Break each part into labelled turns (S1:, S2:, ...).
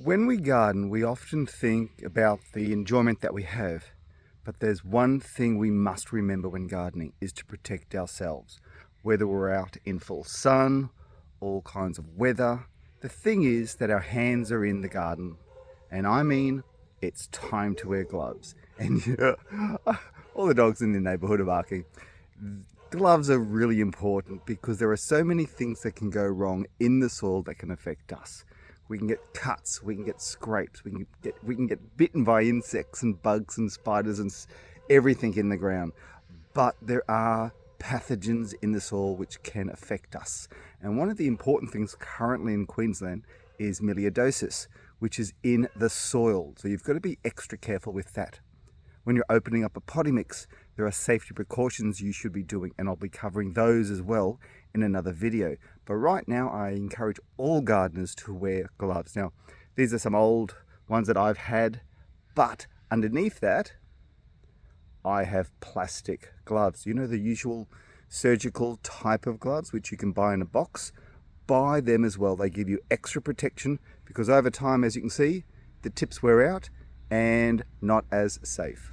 S1: When we garden, we often think about the enjoyment that we have, but there's one thing we must remember when gardening is to protect ourselves. Whether we're out in full sun, all kinds of weather, the thing is that our hands are in the garden. And I mean, it's time to wear gloves. And all the dogs in the neighborhood are barking. Gloves are really important because there are so many things that can go wrong in the soil that can affect us. We can get cuts, we can get scrapes, we can get bitten by insects and bugs and spiders and everything in the ground. But there are pathogens in the soil which can affect us. And one of the important things currently in Queensland is miliodosis, which is in the soil. So you've got to be extra careful with that. When you're opening up a potting mix, there are safety precautions you should be doing, and I'll be covering those as well in another video. But right now, I encourage all gardeners to wear gloves. Now, these are some old ones that I've had, but underneath that, I have plastic gloves. You know, the usual surgical type of gloves, which you can buy in a box. Buy them as well. They give you extra protection because over time, as you can see, the tips wear out and not as safe.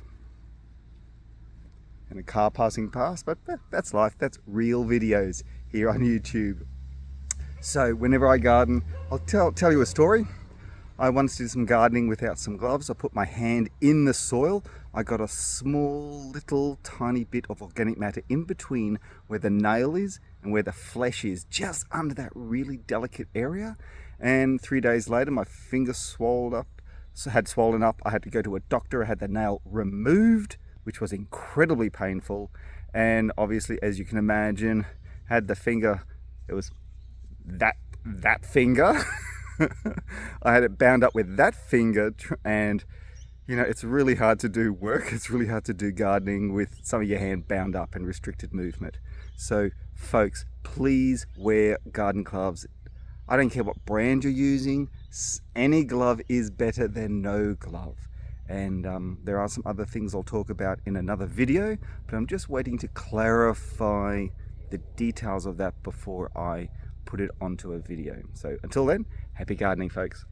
S1: And a car passing past, but that's life. That's real videos here on YouTube. So whenever I garden, I'll tell you a story. I once did some gardening without some gloves. I put my hand in the soil. I got a small little tiny bit of organic matter in between where the nail is and where the flesh is, just under that really delicate area. And 3 days later, my finger had swollen up. I had to go to a doctor. I had the nail removed, which was incredibly painful. And obviously, as you can imagine, had the finger, it was that finger. I had it bound up with that finger, and you know, it's really hard to do work. It's really hard to do gardening with some of your hand bound up and restricted movement. So folks, please wear garden gloves. I don't care what brand you're using. Any glove is better than no glove. And there are some other things I'll talk about in another video, but I'm just waiting to clarify the details of that before I put it onto a video. So until then, happy gardening, folks.